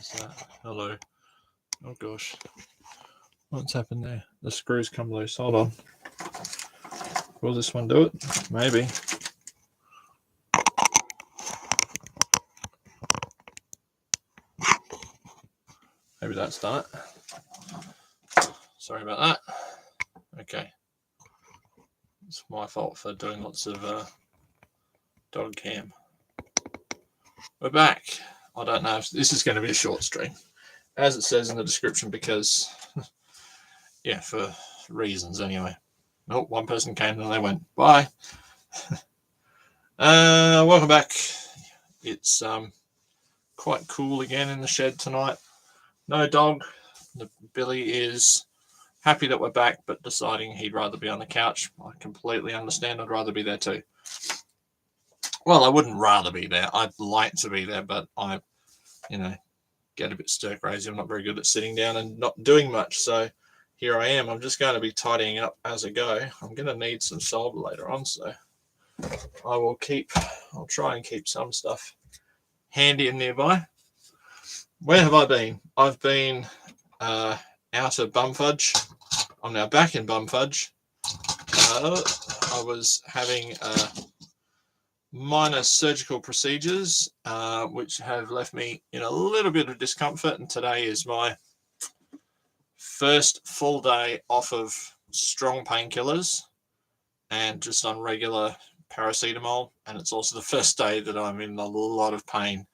Is that? Hello. Oh gosh. What's happened there? The screws come loose. Hold on. Will this one do it? Maybe. Maybe that's done it. Sorry about that. Okay. It's my fault for doing lots of dog cam. We're back. I don't know if this is going to be a short stream, as it says in the description, because, yeah, for reasons anyway. Oh, one person came and they went, bye. Welcome back. It's quite cool again in the shed tonight. No dog. Billy is happy that we're back, but deciding he'd rather be on the couch. I completely understand. I'd rather be there too. Well, I wouldn't rather be there. I'd like to be there, but I, get a bit stir crazy. I'm not very good at sitting down and not doing much. So here I am. I'm just going to be tidying up as I go. I'm going to need some solder later on, so I'll try and keep some stuff handy and nearby. Where have I been? I've been out of Bumfudge. I'm now back in Bumfudge. I was having minor surgical procedures, which have left me in a little bit of discomfort, and today is my first full day off of strong painkillers and just on regular paracetamol, and it's also the first day that I'm in a lot of pain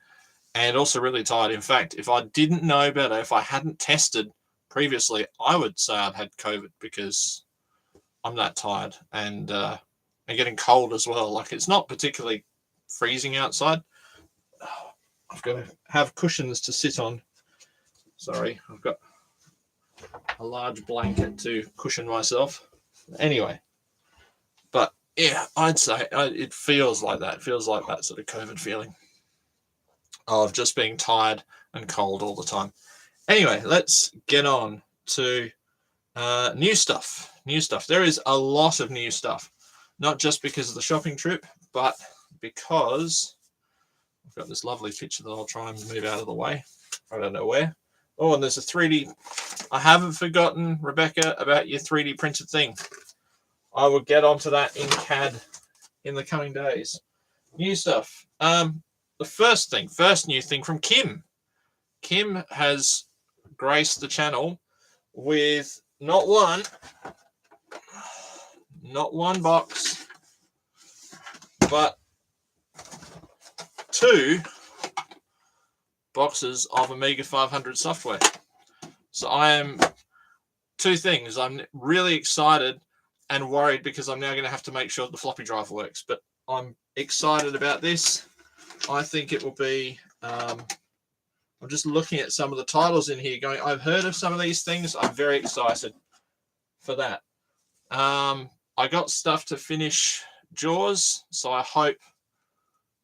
and also really tired. In fact, if I didn't know better, if I hadn't tested previously, I would say I'd had COVID, because I'm that tired and getting cold as well. Like, it's not particularly freezing outside. I've got to have cushions to sit on. Sorry, I've got a large blanket to cushion myself. Anyway, but yeah, I'd say it feels like that. It feels like that sort of COVID feeling of just being tired and cold all the time. Anyway, let's get on to new stuff. There is a lot of new stuff, not just because of the shopping trip, but because I've got this lovely picture that I'll try and move out of the way. I don't know where. Oh, and there's a 3D. I haven't forgotten, Rebecca, about your 3D printed thing. I will get onto that in CAD in the coming days. New stuff. The first new thing from Kim. Kim has graced the channel with not one box, but 2 boxes of Amiga 500 software. So I am 2 things. I'm really excited and worried, because I'm now going to have to make sure the floppy drive works. But I'm excited about this. I think it will be... I'm just looking at some of the titles in here going, I've heard of some of these things. I'm very excited for that. I got stuff to finish Jaws, so I hope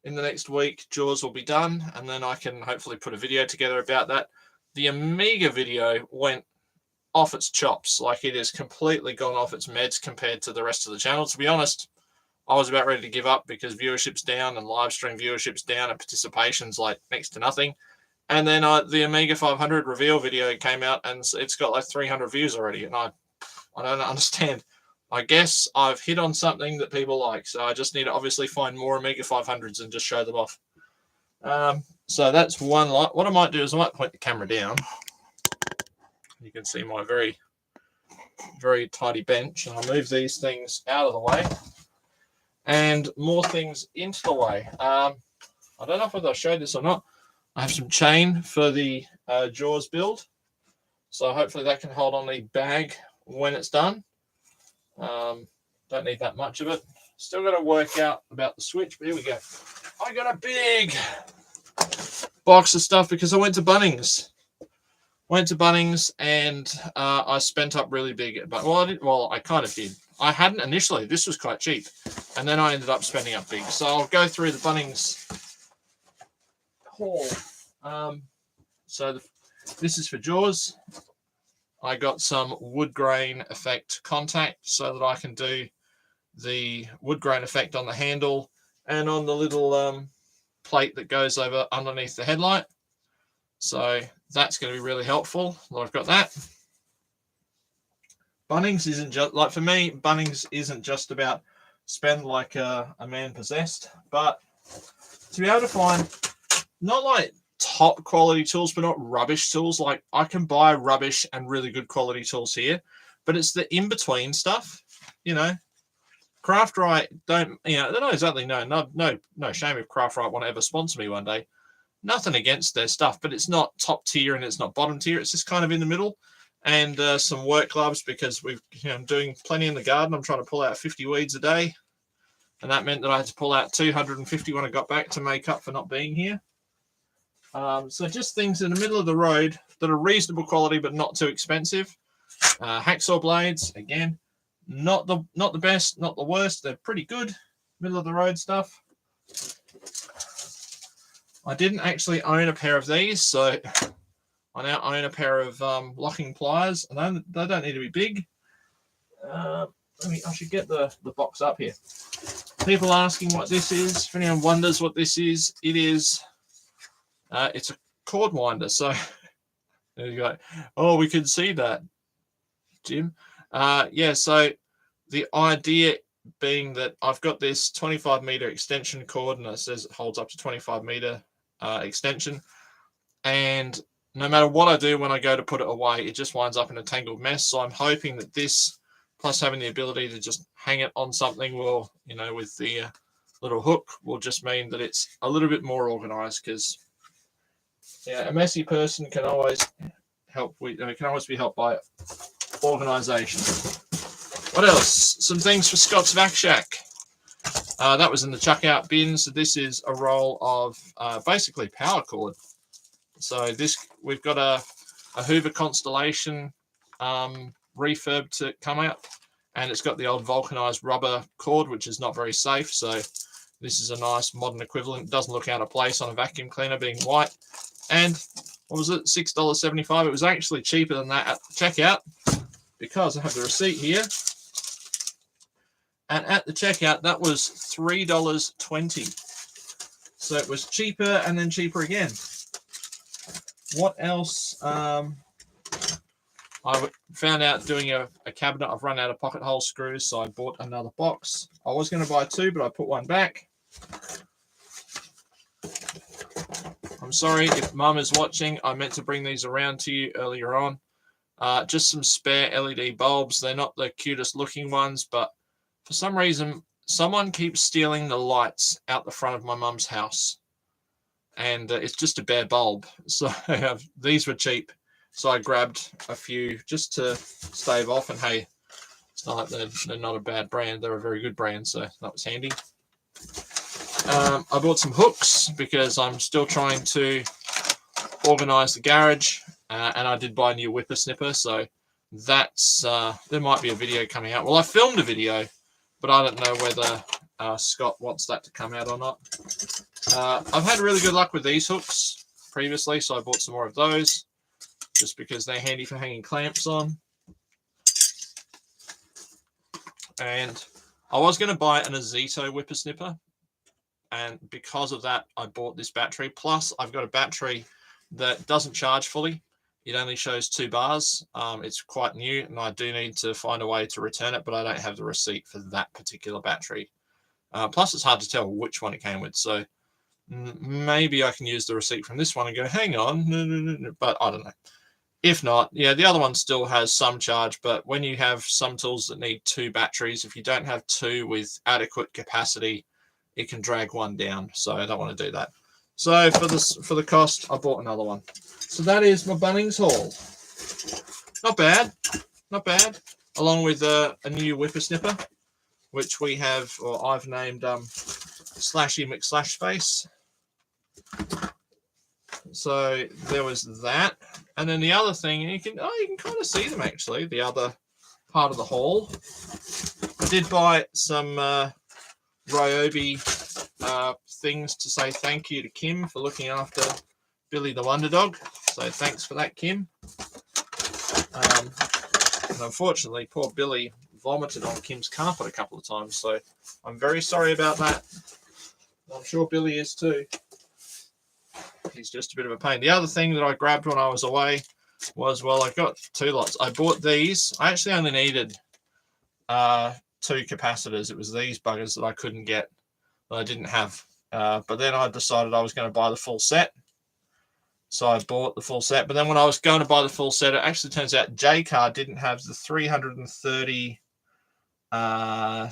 in the next week Jaws will be done, and then I can hopefully put a video together about that. The Amiga video went off its chops. Like, it has completely gone off its meds compared to the rest of the channel. To be honest, I was about ready to give up, because viewership's down and live stream viewership's down and participation's like next to nothing. And then the Amiga 500 reveal video came out, and it's got like 300 views already, and I don't understand. I guess I've hit on something that people like, so I just need to obviously find more Amiga 500s and just show them off. So that's one lot. What I might do is I might point the camera down. You can see my very, very tidy bench, and I'll move these things out of the way and more things into the way. I don't know if I showed this or not. I have some chain for the Jaws build, so hopefully that can hold on the bag when it's done. Don't need that much of it. Still got to work out about the switch, but here we go. I got a big box of stuff because I went to Bunnings. And I spent up really big. But I kind of did. I hadn't initially. This was quite cheap, and then I ended up spending up big. So I'll go through the Bunnings haul. This is for Jaws. I got some wood grain effect contact so that I can do the wood grain effect on the handle and on the little plate that goes over underneath the headlight. So that's going to be really helpful. Well, I've got that. Bunnings isn't just, like for me, Bunnings isn't just about spend like a man possessed, but to be able to find not like top quality tools, but not rubbish tools. Like I can buy rubbish and really good quality tools here, but it's the in-between stuff, you know. Craft-Right don't, you know, they don't exactly know. No shame if Craft-Right want to ever sponsor me one day. Nothing against their stuff, but it's not top tier and it's not bottom tier. It's just kind of in the middle. And some work gloves because I'm doing plenty in the garden. I'm trying to pull out 50 weeds a day, and that meant that I had to pull out 250 when I got back to make up for not being here. So just things in the middle of the road that are reasonable quality but not too expensive. Hacksaw blades, again, not the best, not the worst. They're pretty good, middle of the road stuff. I didn't actually own a pair of these, so I now own a pair of locking pliers, and they don't need to be big. I should get the box up here. People asking what this is. If anyone wonders what this is, it is. It's a cord winder. So there you go. Oh, we can see that, Jim. Yeah. So the idea being that I've got this 25-meter extension cord, and it says it holds up to 25-meter extension, and no matter what I do when I go to put it away, it just winds up in a tangled mess. So I'm hoping that this, plus having the ability to just hang it on something, will, you know, with the little hook, will just mean that it's a little bit more organized. Because yeah, a messy person can always help with, can always be helped by organization. What else? Some things for Scott's Vac Shack. That was in the chuck out bin. So this is a roll of basically power cord. So this, we've got a Hoover Constellation refurb to come out, and it's got the old vulcanized rubber cord, which is not very safe. So this is a nice modern equivalent. It doesn't look out of place on a vacuum cleaner being white. And what was it? $6.75. It was actually cheaper than that at checkout because I have the receipt here. And at the checkout, that was $3.20. So it was cheaper and then cheaper again. What else? I found out doing a cabinet, I've run out of pocket hole screws, so I bought another box. I was going to buy two, but I put one back. I'm sorry if Mum is watching. I meant to bring these around to you earlier on. Just some spare LED bulbs. They're not the cutest looking ones, but for some reason, someone keeps stealing the lights out the front of my mum's house. And it's just a bare bulb. So these were cheap. So I grabbed a few just to stave off. And hey, it's not like they're not a bad brand. They're a very good brand. So that was handy. I bought some hooks because I'm still trying to organize the garage. And I did buy a new whippersnipper. So that's, there might be a video coming out. Well, I filmed a video, but I don't know whether Scott wants that to come out or not. I've had really good luck with these hooks previously, so I bought some more of those just because they're handy for hanging clamps on. And I was going to buy an Azito whippersnipper, and because of that, I bought this battery. Plus, I've got a battery that doesn't charge fully. It only shows 2 bars. It's quite new, and I do need to find a way to return it, but I don't have the receipt for that particular battery. Plus, it's hard to tell which one it came with, so maybe I can use the receipt from this one and go, hang on, but I don't know. If not, yeah, the other one still has some charge, but when you have some tools that need 2 batteries, if you don't have 2 with adequate capacity, it can drag one down, so I don't want to do that. So for the cost, I bought another one. So that is my Bunnings haul. Not bad, not bad. Along with a new whippersnipper, which we have, or I've named Slashy McSlashface. So there was that, and then the other thing, you can kind of see them actually. The other part of the haul, I did buy some Ryobi things to say thank you to Kim for looking after Billy the Wonder Dog. So thanks for that, Kim. And unfortunately, poor Billy vomited on Kim's carpet a couple of times, so I'm very sorry about that. I'm sure Billy is too. he's just a bit of a pain. The other thing that I grabbed when I was away was, well, I got 2 lots. I bought these. I actually only needed 2 capacitors. It was these buggers that I couldn't get, that I didn't have. But then I decided I was going to buy the full set. So I bought the full set. But then when I was going to buy the full set, it actually turns out J-Car didn't have the 330, I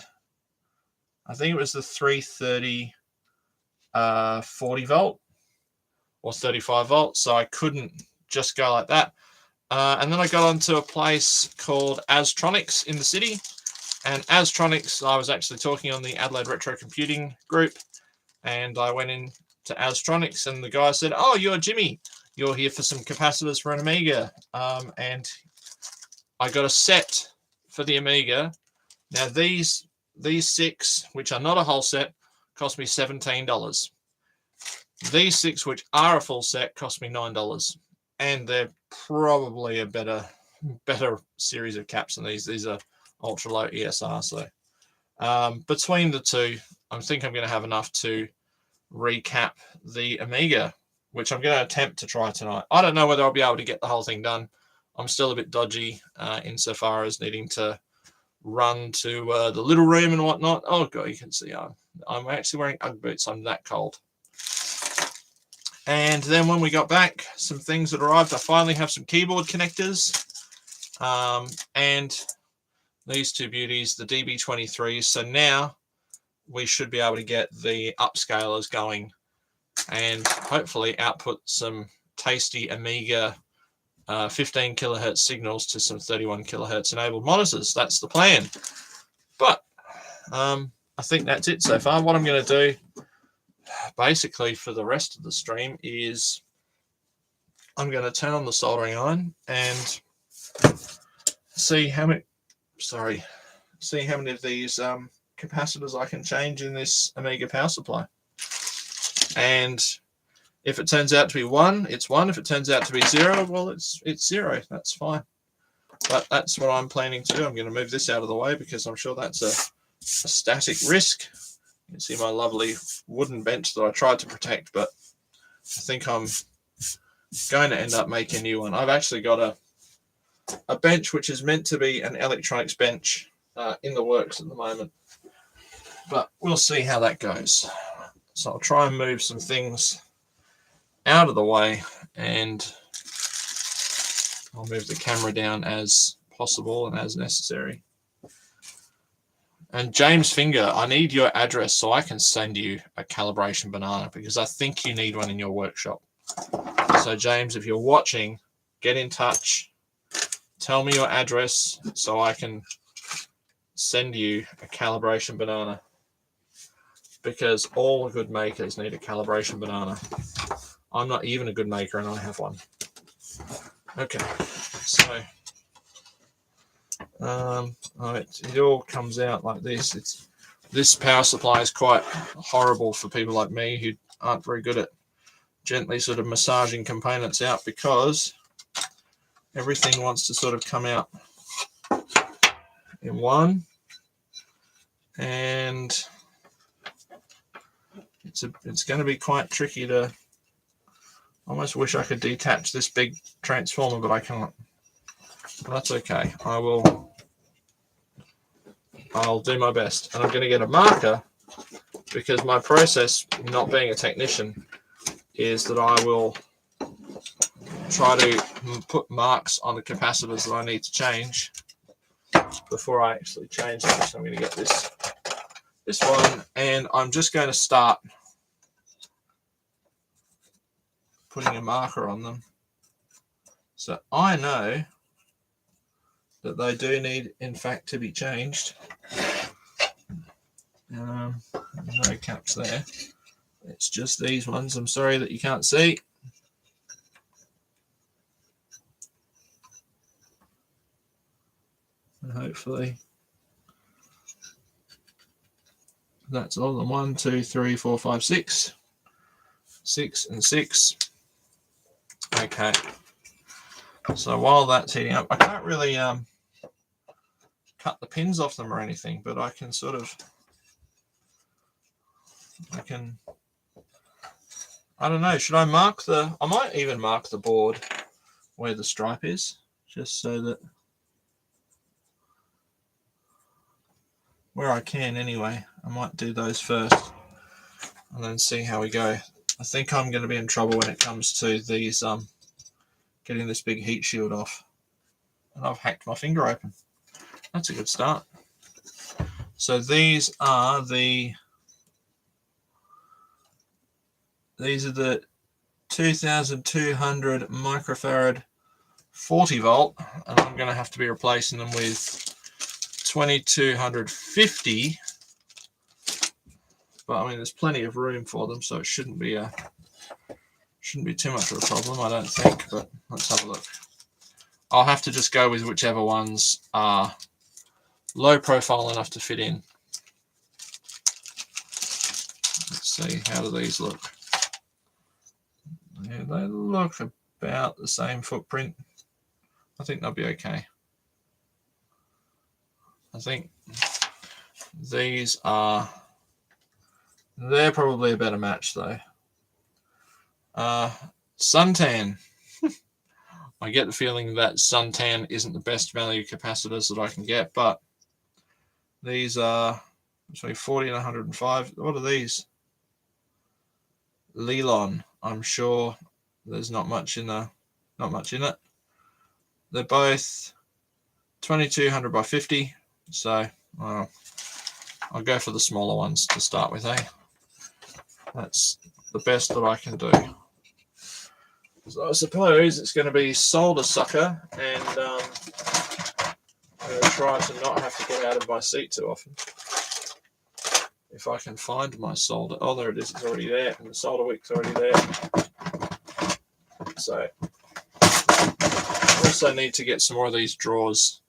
think it was the 330 40 volt or 35 volts. So I couldn't just go like that. And then I got onto a place called Astronics in the city. And Astronics, I was actually talking on the Adelaide Retro Computing group, and I went in to Astronics, and the guy said, "Oh, you're Jimmy. You're here for some capacitors for an Amiga." And I got a set for the Amiga. Now these 6, which are not a whole set, cost me $17. These 6, which are a full set, cost me $9, and they're probably a better series of caps than these. These are ultra low ESR. So between the two, I think I'm going to have enough to recap the Amiga, which I'm going to attempt to try tonight. I don't know whether I'll be able to get the whole thing done. I'm still a bit dodgy insofar as needing to run to the little room and whatnot. Oh god, you can see I'm actually wearing Ugg boots. I'm that cold. And then when we got back, some things that arrived. I finally have some keyboard connectors, and these 2 beauties, the DB23s. So now we should be able to get the upscalers going and hopefully output some tasty Amiga 15 kilohertz signals to some 31 kilohertz enabled monitors. That's the plan. But I think that's it so far. What I'm going to do basically for the rest of the stream is I'm going to turn on the soldering iron and see how many of these capacitors I can change in this Amiga Power Supply. And if it turns out to be 1, it's 1. If it turns out to be 0, well, it's 0. That's fine. But that's what I'm planning to do. I'm going to move this out of the way because I'm sure that's a static risk. You can see my lovely wooden bench that I tried to protect, but I think I'm going to end up making a new one. I've actually got a bench which is meant to be an electronics bench in the works at the moment, but we'll see how that goes. So I'll try and move some things out of the way, and I'll move the camera down as possible and as necessary. And James Finger, I need your address so I can send you a calibration banana, because I think you need one in your workshop. So James, if you're watching, get in touch. Tell me your address so I can send you a calibration banana, because all good makers need a calibration banana. I'm not even a good maker and I have one. Okay, so it all comes out like this. This power supply is quite horrible for people like me who aren't very good at gently sort of massaging components out, because everything wants to sort of come out in one, and it's going to be quite tricky to. I almost wish I could detach this big transformer, but I can't. But that's okay. I'll do my best, and I'm going to get a marker, because my process, not being a technician, is that I will try to put marks on the capacitors that I need to change before I actually change them. So I'm going to get this one, and I'm just going to start putting a marker on them, so I know that they do need, in fact, to be changed. No caps there. It's just these ones. I'm sorry that you can't see. And hopefully that's all of them. 1, 2, 3, 4, 5, 6. 6 and 6. Okay. So while that's heating up, I can't really cut the pins off them or anything, but I can sort of, I don't know. Should I mark the... I might even mark the board where the stripe is, just so that... Where I can anyway. I might do those first and then see how we go. I think I'm going to be in trouble when it comes to these, getting this big heat shield off. And I've hacked my finger open. That's a good start. So these are the 2200 microfarad 40 volt, and I'm going to have to be replacing them with 2250. But I mean, there's plenty of room for them, so it shouldn't be too much of a problem, I don't think. But let's have a look. I'll have to just go with whichever ones are low profile enough to fit in. Let's see, how do these look? Yeah, they look about the same footprint. I think they'll be okay. I think these are... They're probably a better match, though. Suntan. I get the feeling that suntan isn't the best value capacitors that I can get, but these are between 40 and 105. What are these? Lelon. I'm sure there's not much in it. They're both 2200 by 50, so I'll go for the smaller ones to start with, eh? That's the best that I can do. So I suppose it's going to be solder sucker, and I'm going to try to not have to get out of my seat too often. If I can find my solder. Oh, there it is. It's already there, and the solder wick's already there. So I also need to get some more of these drawers,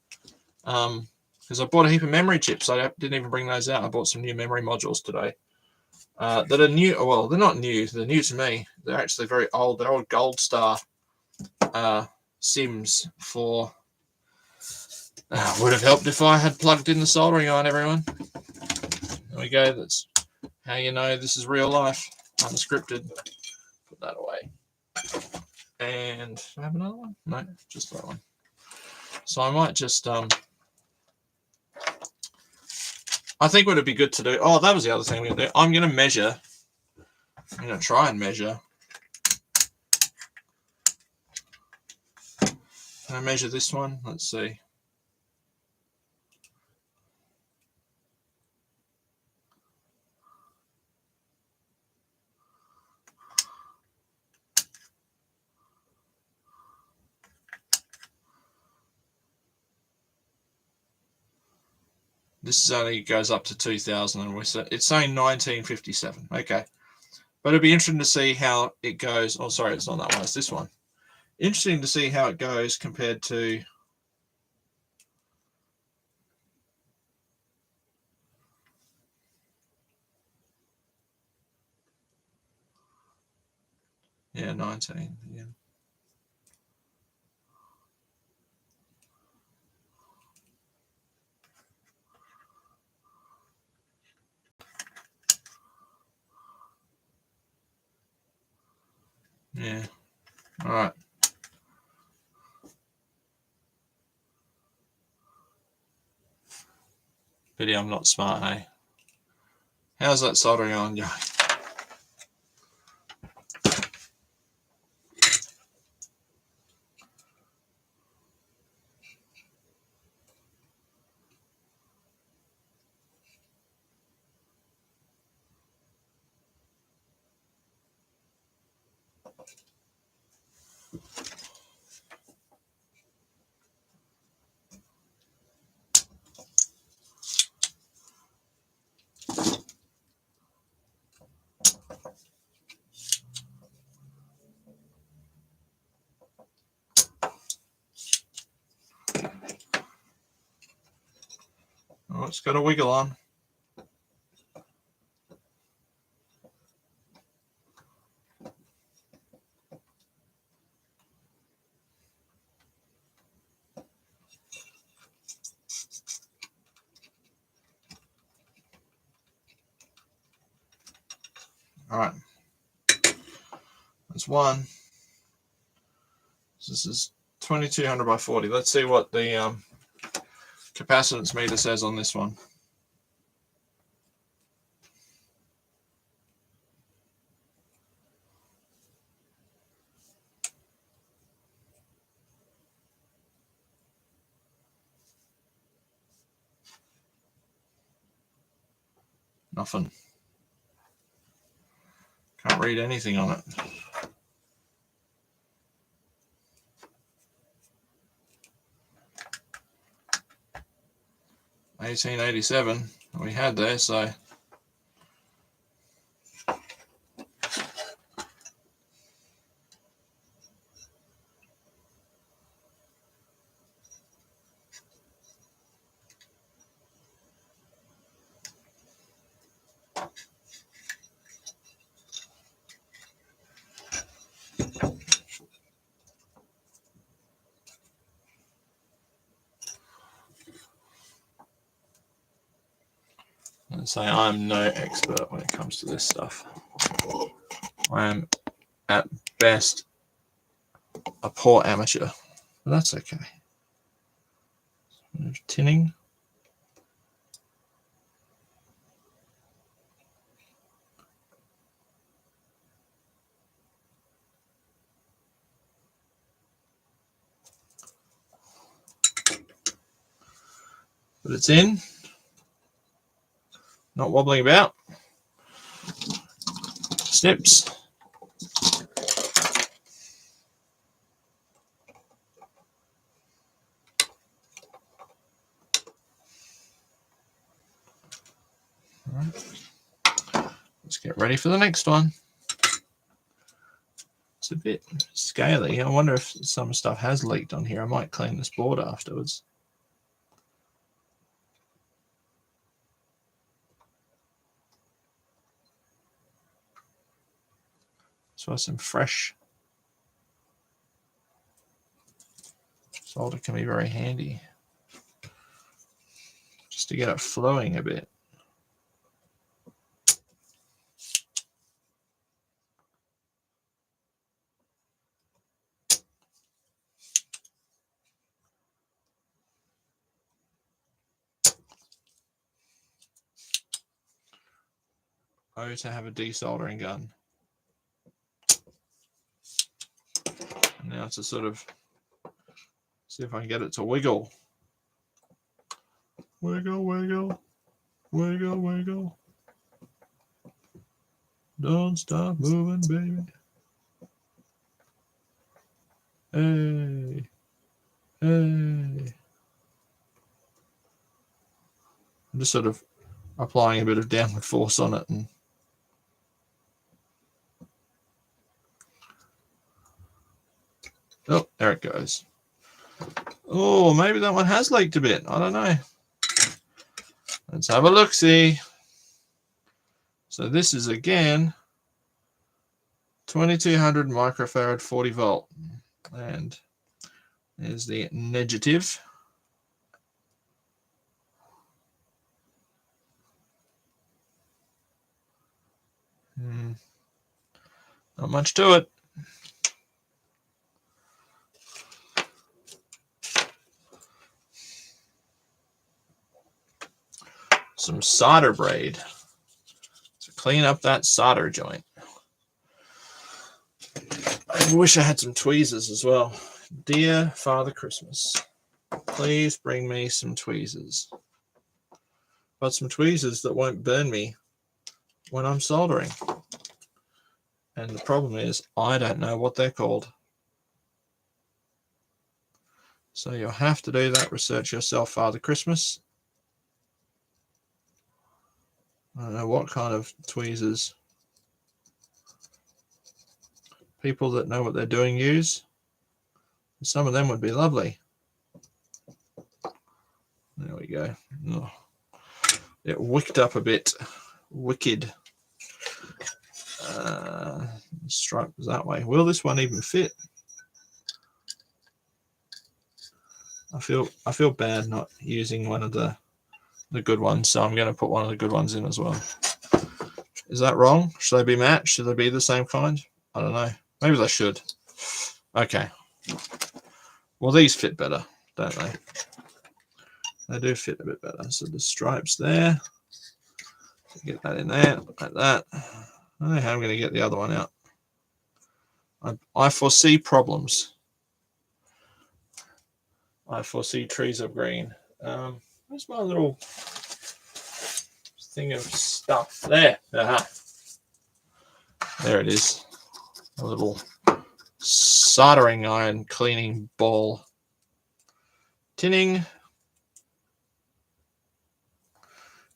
because I bought a heap of memory chips. I didn't even bring those out. I bought some new memory modules today. That are new. Well, they're not new. They're new to me. They're actually very old. They're old Gold Star Sims for... would have helped if I had plugged in the soldering iron, everyone. There we go. That's how you know this is real life, unscripted. Put that away. And do I have another one? No, just that one. So I might just... I think what would be good to do... Oh, that was the other thing we're going to do. I'm going to measure. I'm going to try and measure. Can I measure this one? Let's see. This only goes up to 2000, and it's saying 1957. Okay. But it'd be interesting to see how it goes. Oh, sorry, it's not that one. It's this one. Interesting to see how it goes compared to... Yeah, 19. Yeah. Yeah. All right. Pity I'm not smart, eh? How's that soldering on? Yeah. Oh, it's got a wiggle on. All right. That's one. So this is 2200 by 40. Let's see what the capacitance meter says on this one. Nothing. Can't read anything on it. $1887 we had there, so let's say I'm no expert when it comes to this stuff. I am at best a poor amateur, but that's okay. Tinning. But it's in. Not wobbling about. Snips. All right. Let's get ready for the next one. It's a bit scaly. I wonder if some stuff has leaked on here. I might clean this board afterwards. So some fresh solder can be very handy, just to get it flowing a bit. Oh, to have a desoldering gun. And now to sort of see if I can get it to wiggle. Wiggle, wiggle, wiggle, wiggle. Don't stop moving, baby. Hey, hey. I'm just sort of applying a bit of downward force on it, and oh, there it goes. Oh, maybe that one has leaked a bit. I don't know. Let's have a look-see. So this is again 2200 microfarad 40 volt. And there's the negative. Not much to it. Some solder braid to clean up that solder joint. I wish I had some tweezers as well. Dear Father Christmas, please bring me some tweezers. But some tweezers that won't burn me when I'm soldering. And the problem is, I don't know what they're called. So you'll have to do that research yourself, Father Christmas. I don't know what kind of tweezers people that know what they're doing use. Some of them would be lovely. There we go. Oh, it wicked up a bit. Wicked. Stripe was that way. Will this one even fit? I feel bad not using one of the good ones, so I'm going to put one of the good ones in as well. Is that wrong? Should they be matched? Should they be the same kind? I don't know. Maybe they should. Okay. Well, these fit better, don't they? They do fit a bit better. So the stripes there. Get that in there, like that. I don't know how I'm going to get the other one out. I foresee problems. I foresee trees of green. Where's my little thing of stuff? There. Aha. There it is. A little soldering iron cleaning ball. Tinning.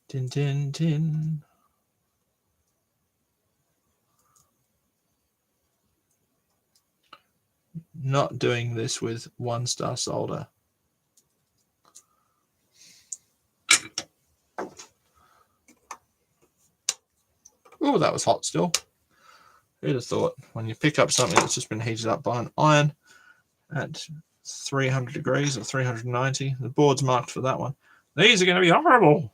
Tin, tin, tin. Not doing this with 1-star solder. Oh, that was hot still. Who'd have thought when you pick up something that's just been heated up by an iron at 300 degrees or 390, the board's marked for that one. These are going to be horrible.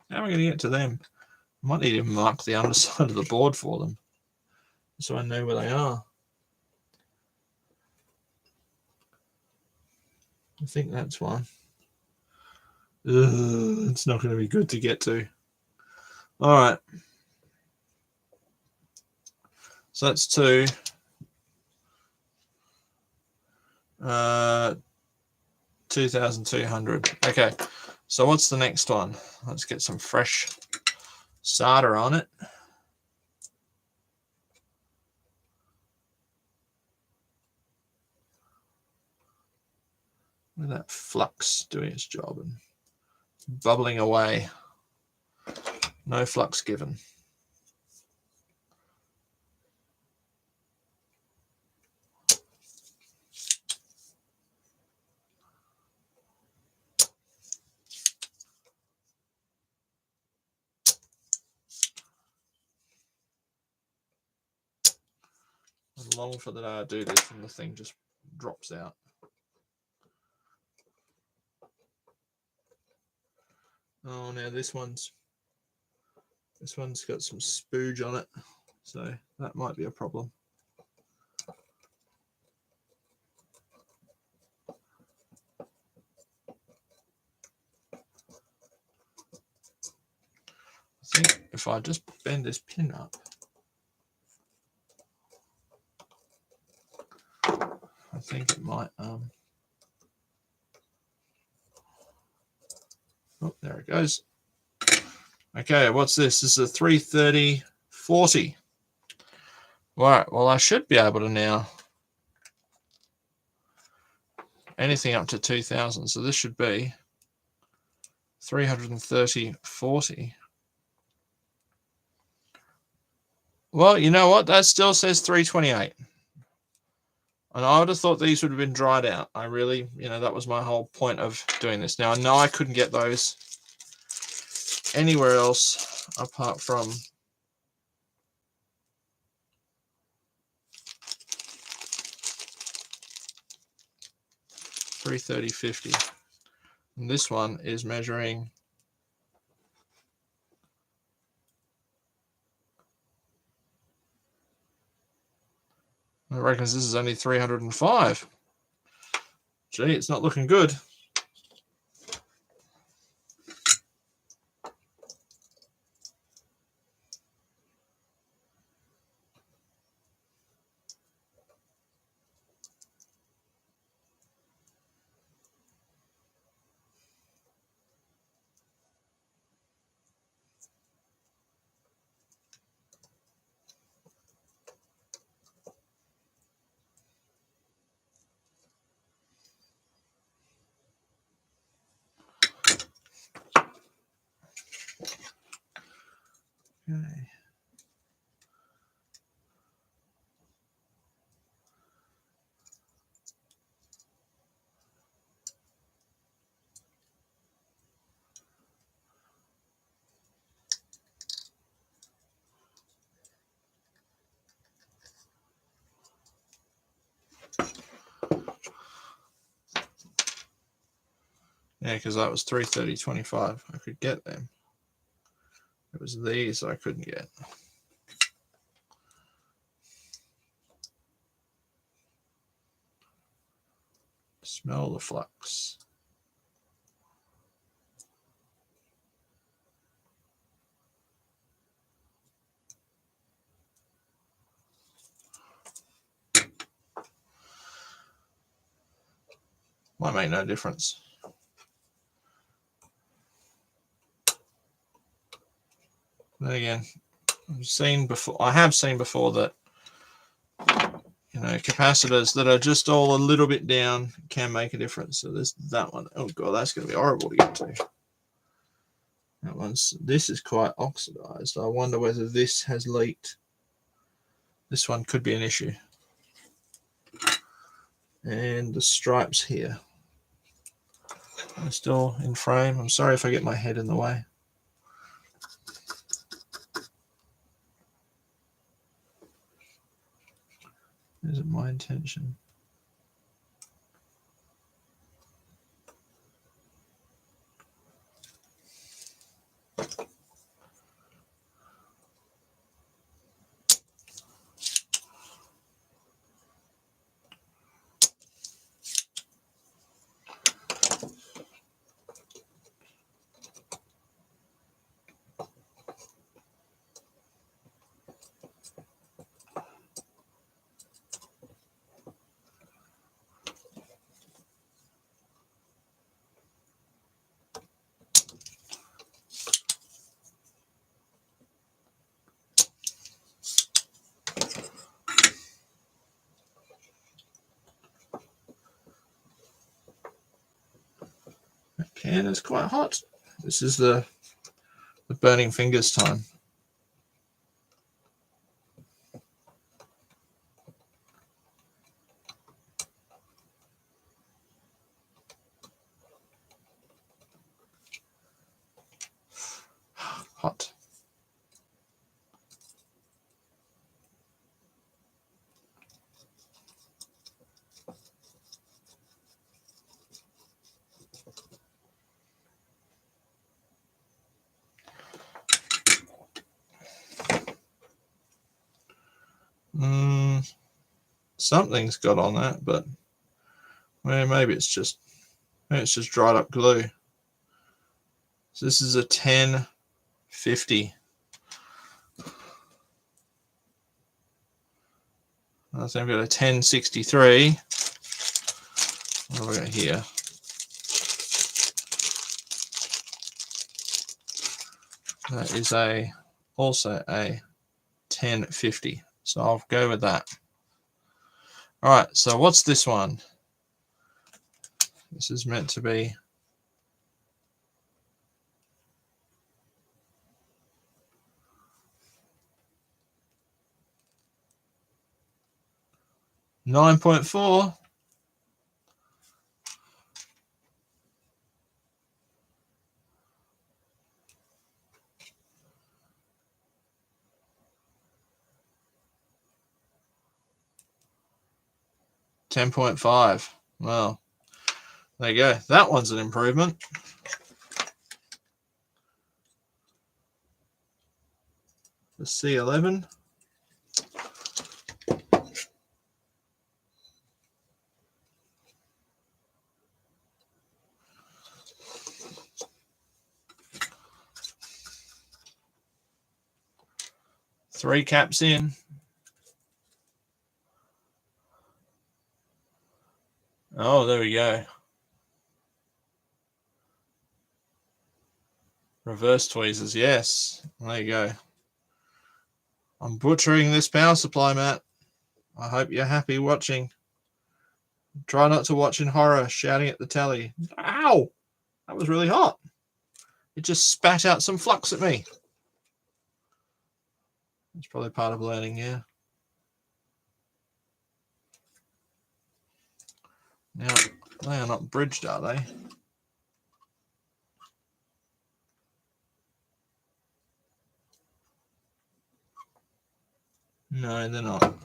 How am I going to get to them? I might need to mark the underside of the board for them so I know where they are. I think that's one. It's not going to be good to get to. All right. So that's 2. 2,200. Okay. So what's the next one? Let's get some fresh solder on it. Look at that flux doing its job and bubbling away. No flux given. I long for the day I do this and the thing just drops out. Oh, now this one's got some spooge on it, so that might be a problem. I think if I just bend this pin up, I think it might. Oh, there it goes. Okay, what's this? This is a 330/40. Right, well, I should be able to now. Anything up to 2,000. So this should be 330/40. Well, you know what? That still says 328. And I would have thought these would have been dried out. I really, that was my whole point of doing this. Now, I know I couldn't get those anywhere else apart from $330.50. And this one is measuring I reckon this is only 305. Gee, it's not looking good. Okay. Yeah, because that was 330.25. I could get them. It was these I couldn't get. Smell the flux. Might make no difference. Then again, I have seen before that, you know, capacitors that are just all a little bit down can make a difference. So that one, oh god, that's going to be horrible to get to. This is quite oxidized. I wonder whether this has leaked. This one could be an issue. And the stripes here are still in frame. I'm sorry if I get my head in the way. Isn't my intention. Can is quite hot. This is the burning fingers time. Hot. Something's got on that, but well, maybe it's just dried up glue. So this is a 1050. I think I've got a 1063. What have I got here? That is also a 1050. So I'll go with that. All right, so what's this one? This is meant to be $9.4. $10.5. Well, there you go. That one's an improvement. The C11. Three caps in. Oh, there we go. Reverse tweezers, yes. There you go. I'm butchering this power supply, Matt. I hope you're happy watching. Try not to watch in horror, shouting at the telly. Ow! That was really hot. It just spat out some flux at me. It's probably part of learning, yeah. Now, they are not bridged, are they? No, they're not.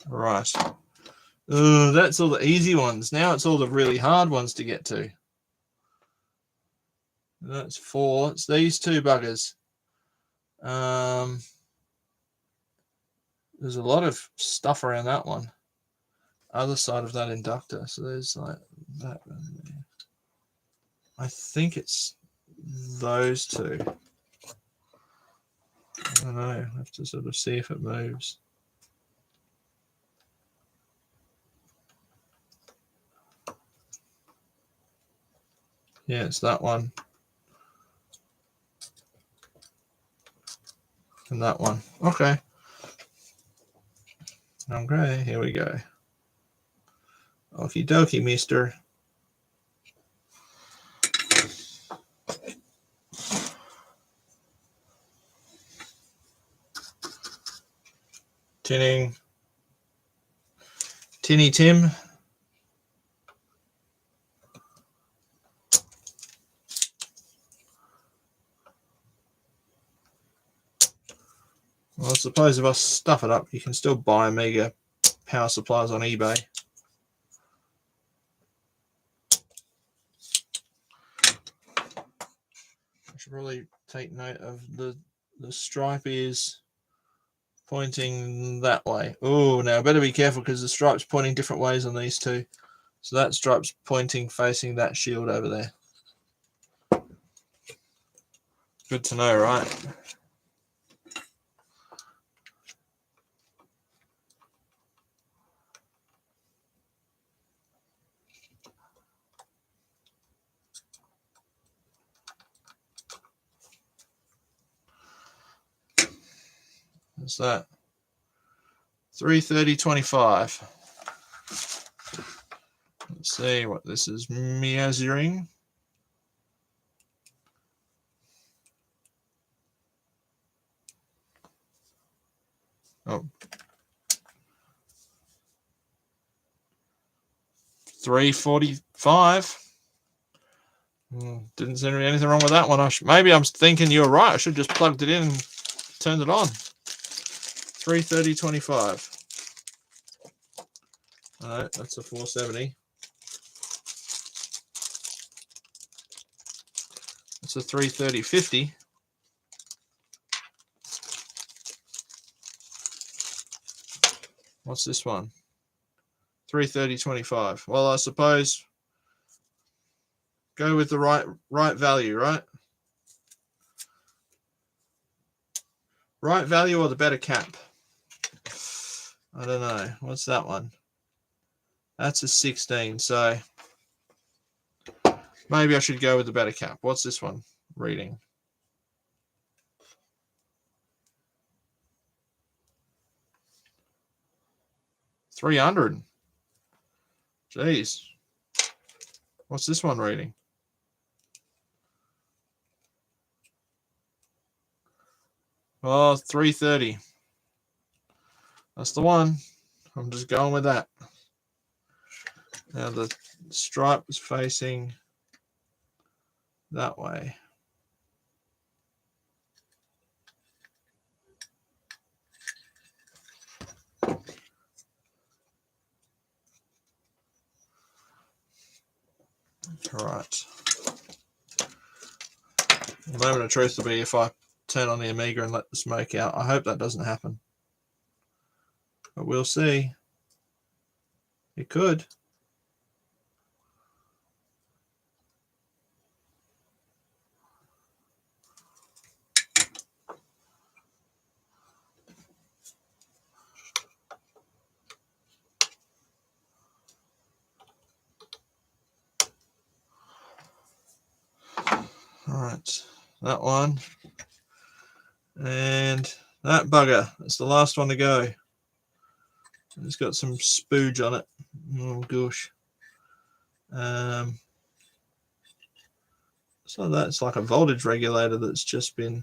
Right. That's all the easy ones. Now it's all the really hard ones to get to. That's 4. It's these two buggers. There's a lot of stuff around that one. Other side of that inductor. So there's like that. I think it's those two. I don't know. I have to sort of see if it moves. Yeah, it's that one. And that one. Okay. Okay, here we go. Okie dokie, mister. Tinny Tim. Well, I suppose if I stuff it up, you can still buy Amiga power supplies on eBay. I should probably take note of the stripe is pointing that way. Oh, now I better be careful because the stripe's pointing different ways on these two. So that stripe's pointing facing that shield over there. Good to know, right? What's that? 330.25. Let's see what this is measuring. Oh. 345. Didn't seem to be anything wrong with that one. Maybe I'm thinking you're right. I should just plugged it in and turned it on. 330.25. No, that's a 470. That's a 330.50. What's this one? 330.25. Well, I suppose go with the right value, right? Right value or the better cap? I don't know. What's that one? That's a 16. So maybe I should go with the better cap. What's this one reading? $300. Jeez. What's this one reading? Oh, 330. That's the one. I'm just going with that. Now the stripe is facing that way. All right. The moment of truth will be if I turn on the Amiga and let the smoke out. I hope that doesn't happen. But we'll see. It could. All right, that one. And that bugger. That's the last one to go. It's got some spooge on it. Oh, gosh. So that's like a voltage regulator that's just been...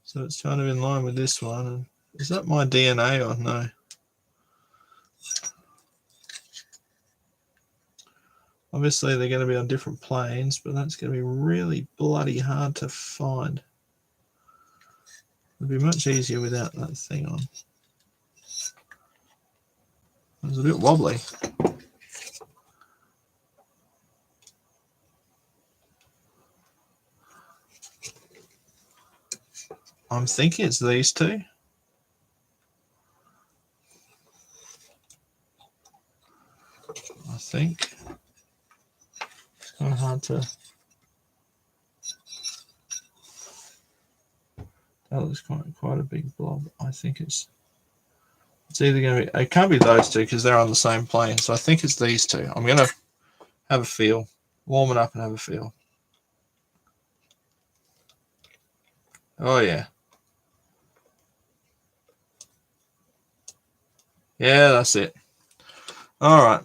So it's kind of in line with this one. And is that my DNA or no? Obviously, they're going to be on different planes, but that's going to be really bloody hard to find. It'd be much easier without that thing on. It was a bit wobbly. I'm thinking it's these two. I think. It's kind of hard to... That looks quite a big blob. I think it's either going to be... It can't be those two because they're on the same plane. So I think it's these two. I'm going to have a feel. Warm it up and have a feel. Oh, yeah. Yeah, that's it. All right.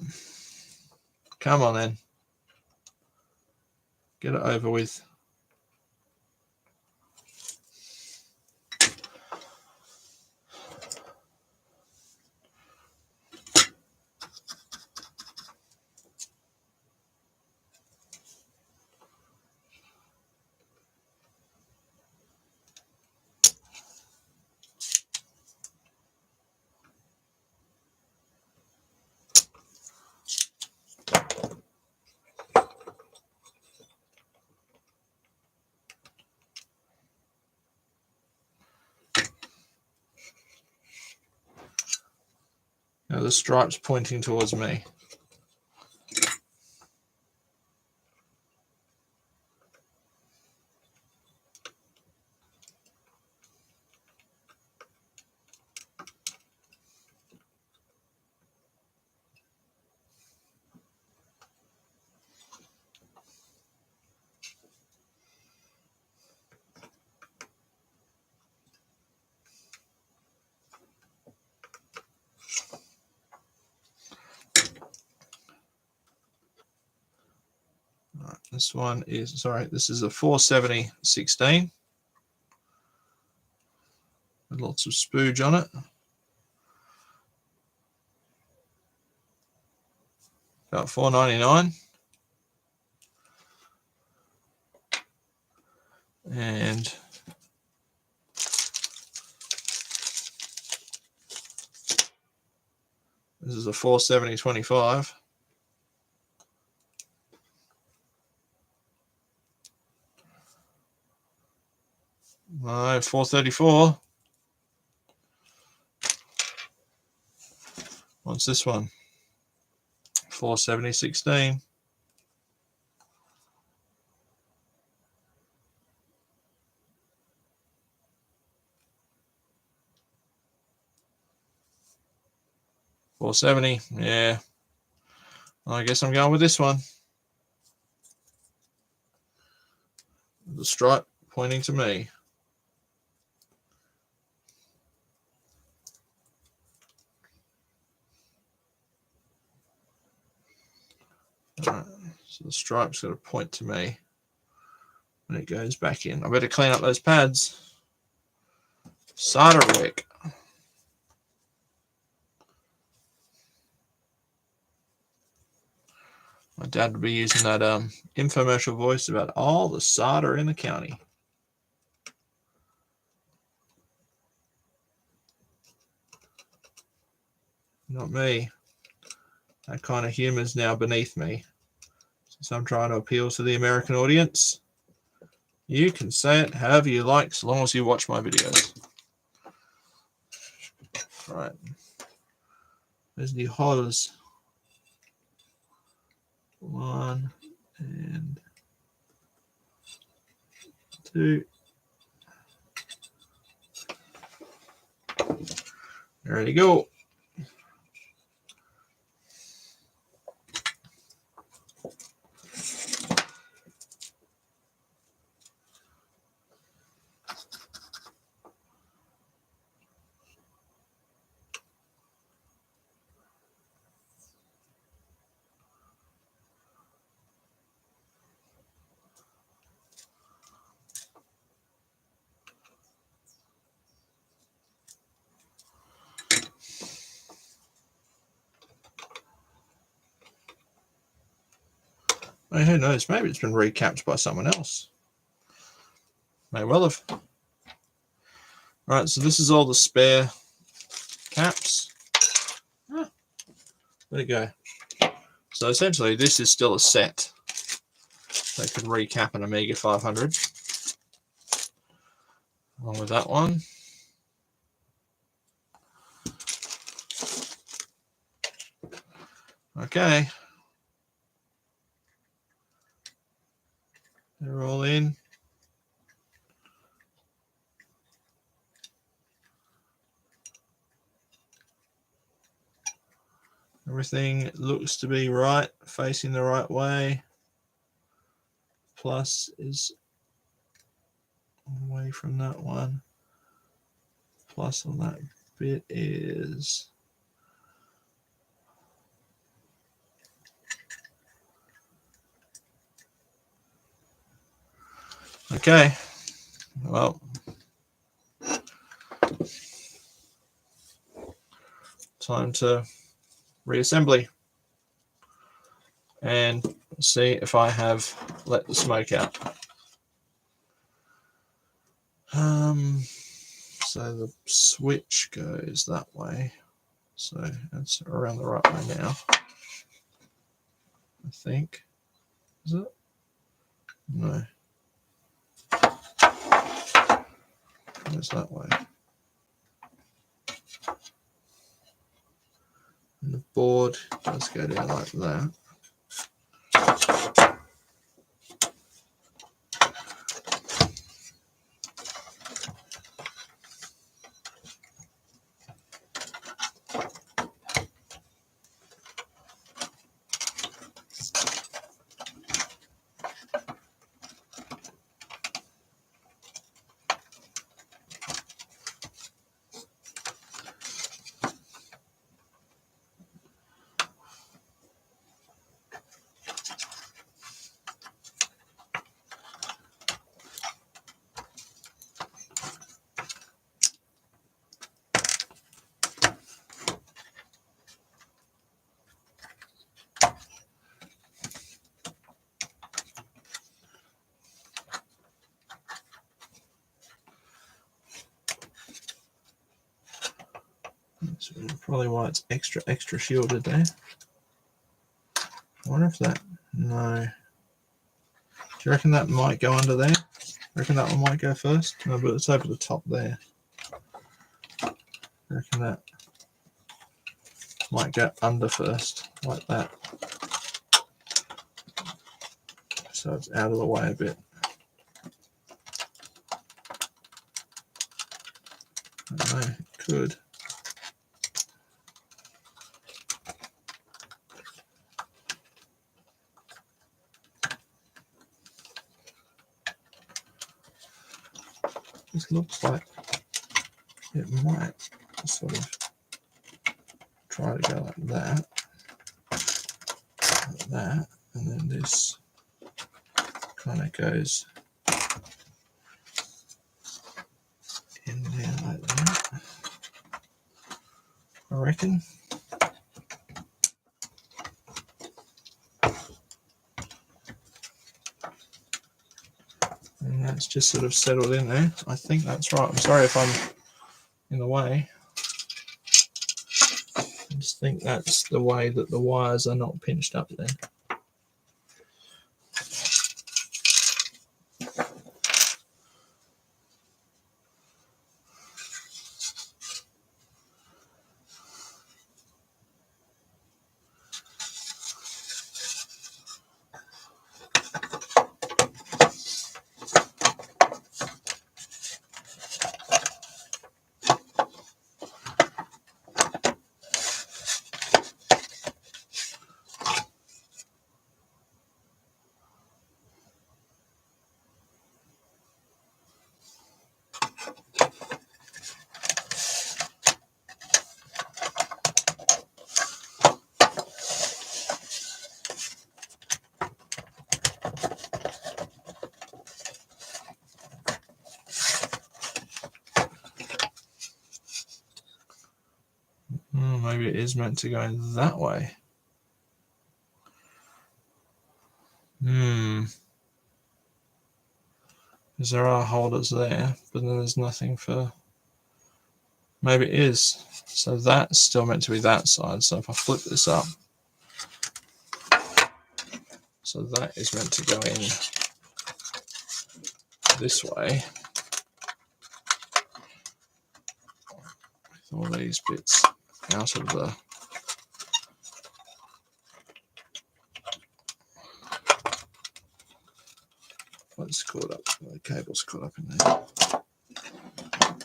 Come on, then. Get it over with. Now the stripe's pointing towards me. Right, this one is, sorry, this is a 470/16 with lots of spooge on it. About $4.99. And this is a 470/25. No, 434. What's this one? 470/16. $4.70. Yeah. I guess I'm going with this one. The stripe pointing to me. Alright, so the stripe's got to point to me when it goes back in. I better clean up those pads. Solder wick. My dad would be using that infomercial voice about all the solder in the county. Not me. That kind of humor is now beneath me. Since I'm trying to appeal to the American audience, you can say it however you like, so long as you watch my videos. Right. There's the holes. 1 and 2. There you go. Well, who knows? Maybe it's been recapped by someone else. May well have. Right, so this is all the spare caps. Where'd it go? So essentially, this is still a set that could recap an Amiga 500. along with that one. Okay, they're all in. Everything looks to be right, facing the right way. Plus is away from that one. Plus on that bit is okay. Well, time to reassembly and see if I have let the smoke out. So the switch goes that way. So that's around the right way now, I think. Is it? No. It's that way. And the board does go down like that. That's probably why it's extra shielded there. I wonder if that, no. Do you reckon that might go under there? I reckon that one might go first? No, but it's over the top there. I reckon that might go under first, like that. So it's out of the way a bit. I don't know, it could. This looks like it might sort of try to go like that, and then this kind of goes in there like that, I reckon. And that's just sort of settled in there. I think that's right. I'm sorry if I'm in the way. I just think that's the way that the wires are not pinched up there. Maybe it is meant to go in that way. Because there are holders there, but then there's nothing for... Maybe it is. So that's still meant to be that side. So if I flip this up, so that is meant to go in this way. all these bits out of the what's caught up, the cable's caught up in there.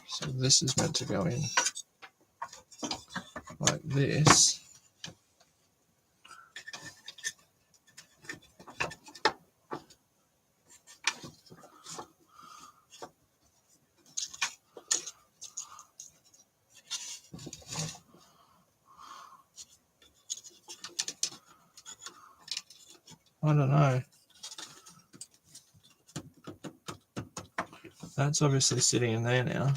So this is meant to go in like this. I don't know. That's obviously sitting in there now.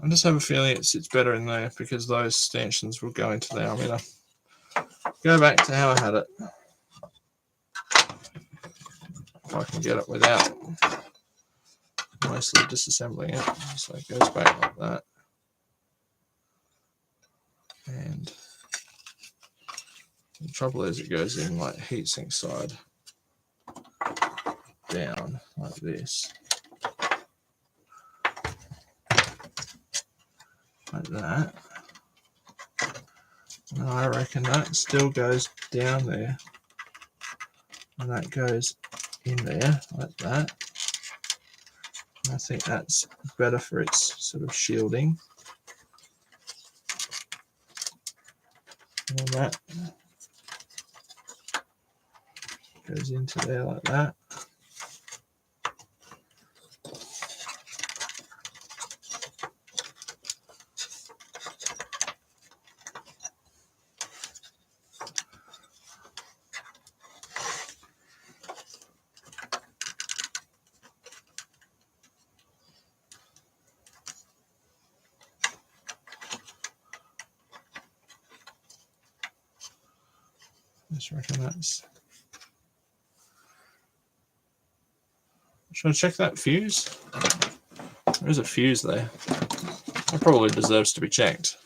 I just have a feeling it sits better in there because those stanchions will go into there. I'm going to go back to how I had it. If I can get it without mostly disassembling it. So it goes back like that. And the trouble is it goes in like heatsink side down like this. Like that. And I reckon that still goes down there. And that goes in there like that. And I think that's better for its sort of shielding. And that goes into there like that. Just reckon that's. Should I check that fuse? There is a fuse there. That probably deserves to be checked.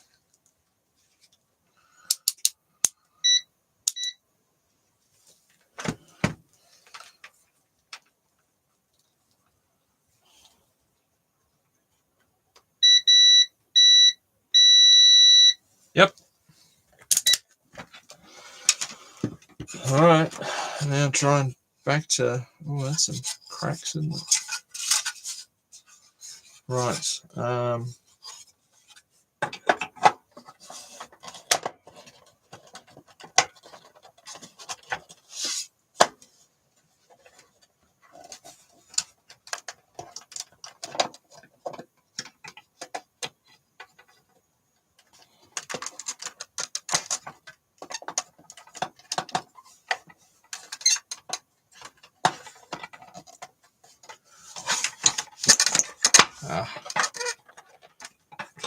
Yep. All right. Now trying back to. Oh, that's some cracks in it. Right.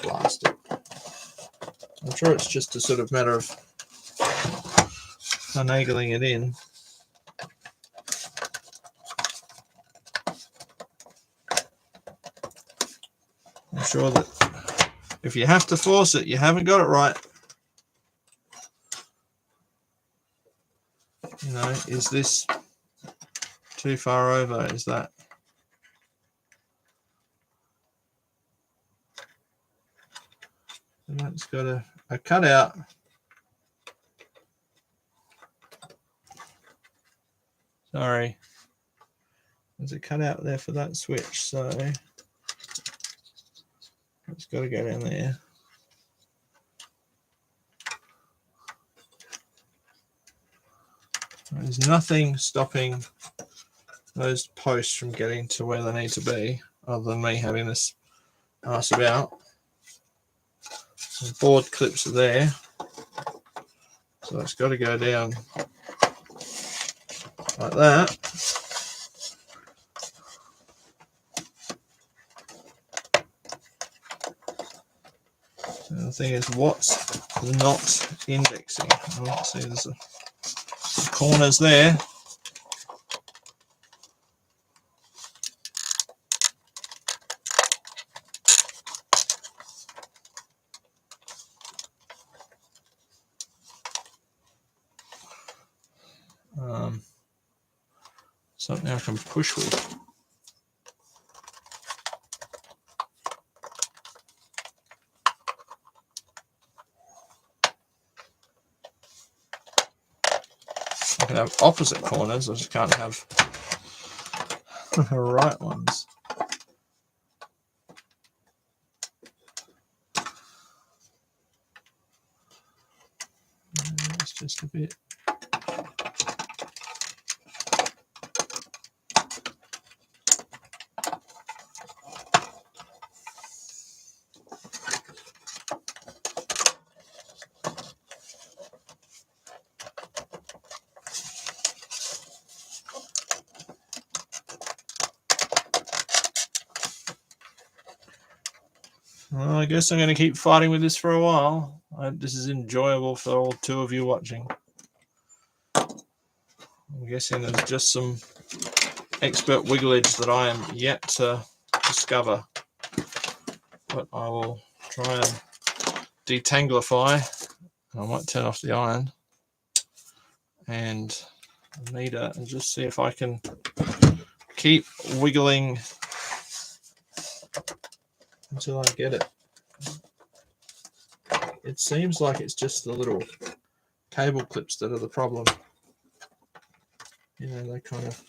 Blasted. I'm sure it's just a sort of matter of finagling it in. I'm sure that if you have to force it, you haven't got it right. You know, is this too far over? Is that? And that's got a cutout. Sorry. There's a cutout there for that switch, so it's got to go down there. There's nothing stopping those posts from getting to where they need to be, other than me having this ass about. The board clips are there, so it's got to go down like that. thing is, what's not indexing? Oh, see, there's some corners there. Something I can push with. I can have opposite corners, I just can't have right ones. It's just a bit. Well, I guess I'm going to keep fighting with this for a while. I hope this is enjoyable for all two of you watching. I'm guessing there's just some expert wigglage that I am yet to discover. But I will try and detanglify. I might turn off the iron and the meter and just see if I can keep wiggling until I get it. It seems like it's just the little cable clips that are the problem. You know, they kind of.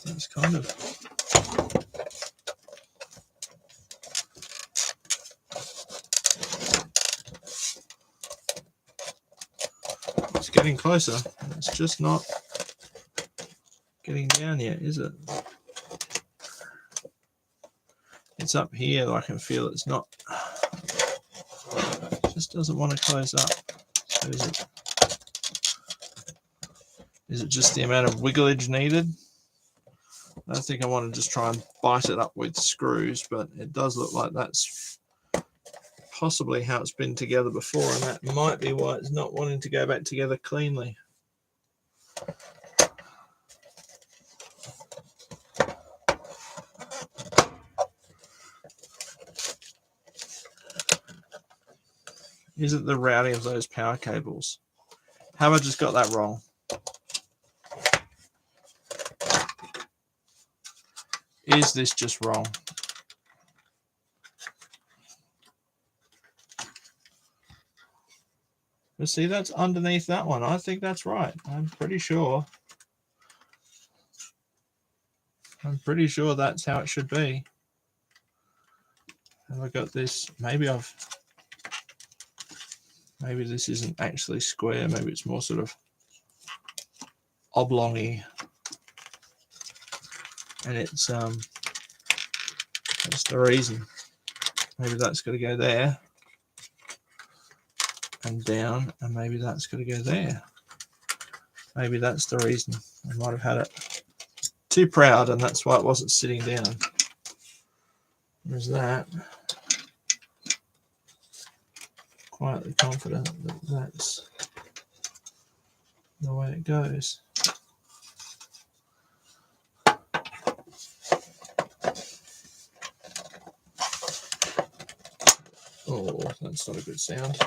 It's kind of. It's getting closer. It's just not getting down yet, is it? It's up here. I can feel it's not. It just doesn't want to close up. So is it just the amount of wigglage needed? I don't think I want to just try and bite it up with screws, but it does look like that's possibly how it's been together before, and that might be why it's not wanting to go back together cleanly. Is it the routing of those power cables? Have I just got that wrong? Is this just wrong? But see, that's underneath that one. I think that's right. I'm pretty sure. I'm pretty sure that's how it should be. Have I got this? Maybe this isn't actually square. Maybe it's more sort of oblongy. And it's that's the reason. Maybe that's got to go there and down, and maybe that's got to go there. Maybe that's the reason. I might have had it too proud, and that's why it wasn't sitting down. There's that. Quietly confident that that's the way it goes. Oh, that's not a good sound.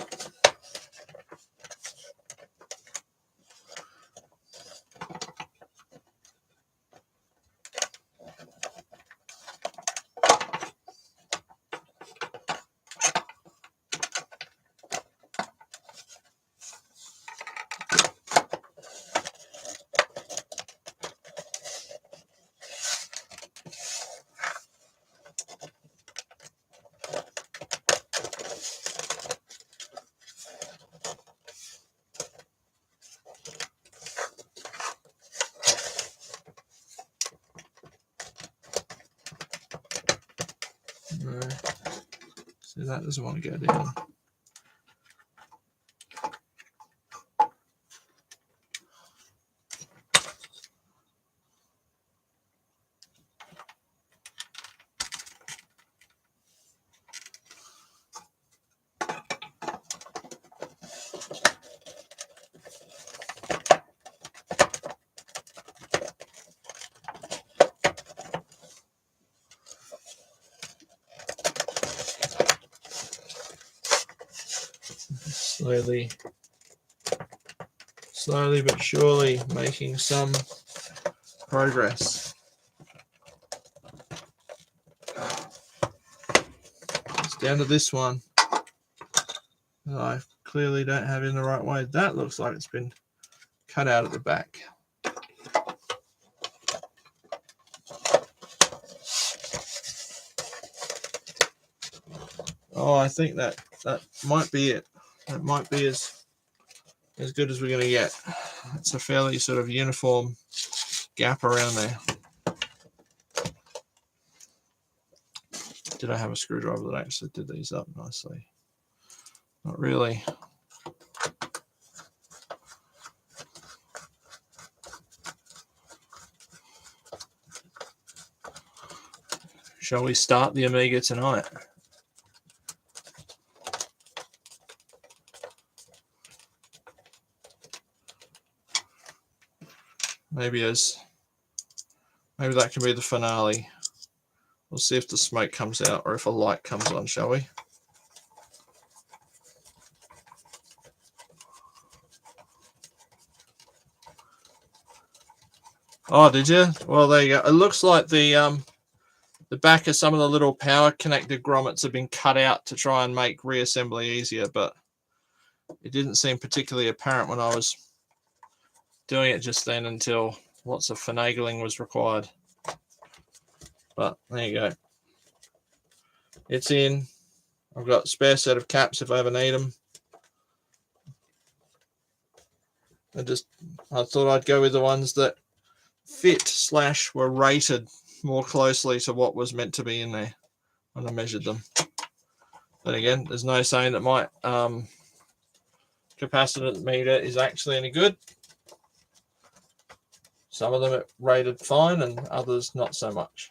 See, that doesn't want to go down. Slowly but surely making some progress. It's down to this one that I clearly don't have in the right way. That looks like it's been cut out at the back. Oh, I think that might be it. That might be as good as we're going to get. It's a fairly sort of uniform gap around there. Did I have a screwdriver that actually did these up nicely? Not really. Shall we start the Amiga tonight? Maybe that can be the finale. We'll see if the smoke comes out or if a light comes on, shall we? Oh, did you? Well, there you go. It looks like the back of some of the little power connector grommets have been cut out to try and make reassembly easier, but it didn't seem particularly apparent when I was doing it just then until lots of finagling was required. But there you go. It's in. I've got a spare set of caps if I ever need them. I thought I'd go with the ones that fit / were rated more closely to what was meant to be in there when I measured them. But again, there's no saying that my capacitance meter is actually any good. Some of them are rated fine and others not so much.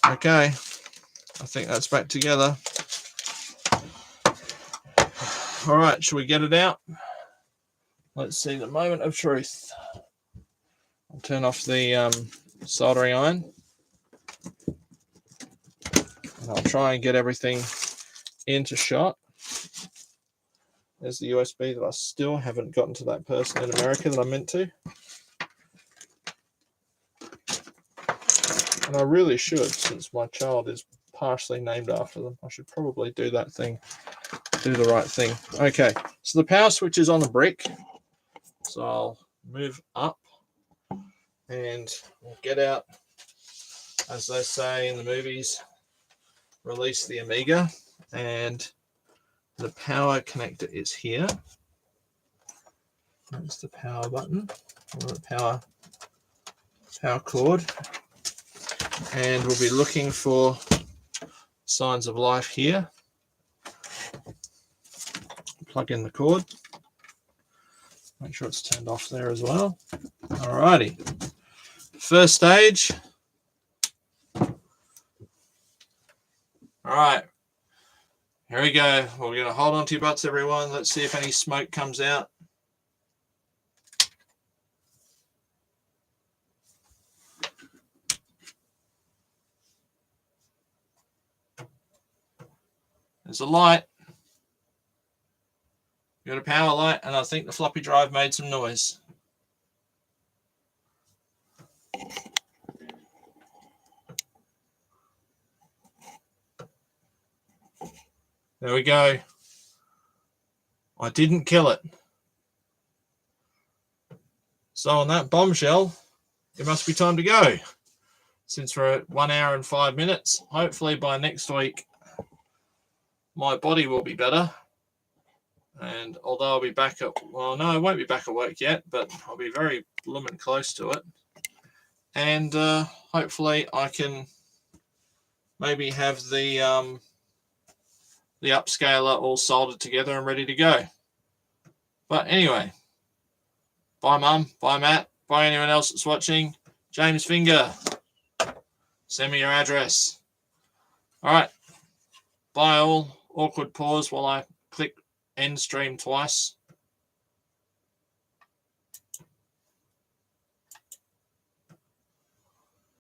Okay, I think that's back together. All right, shall we get it out? Let's see the moment of truth. I'll turn off the soldering iron. And I'll try and get everything into shot. There's the USB that I still haven't gotten to that person in America that I meant to. And I really should, since my child is partially named after them. I should probably do that thing, do the right thing. Okay, so the power switch is on the brick. So I'll move up and we'll get out, as they say in the movies, release the Amiga, and the power connector is here. That's the power button, or the power cord. And we'll be looking for signs of life here. Plug in the cord. Make sure it's turned off there as well. Alrighty. First stage. Alright. Here we go. We're going to hold on to your butts, everyone. Let's see if any smoke comes out. There's a light. We've got a power light, and I think the floppy drive made some noise. There we go. I didn't kill it. So on that bombshell, it must be time to go. Since we're at 1 hour and 5 minutes, hopefully by next week, my body will be better. And although I'll be back at, well, no, I won't be back at work yet, but I'll be very blooming close to it. and hopefully I can maybe have the upscaler all soldered together and ready to go. But anyway, bye Mum, bye Matt, bye anyone else that's watching. James Finger, send me your address. All right, bye all. Awkward pause while I click end stream twice.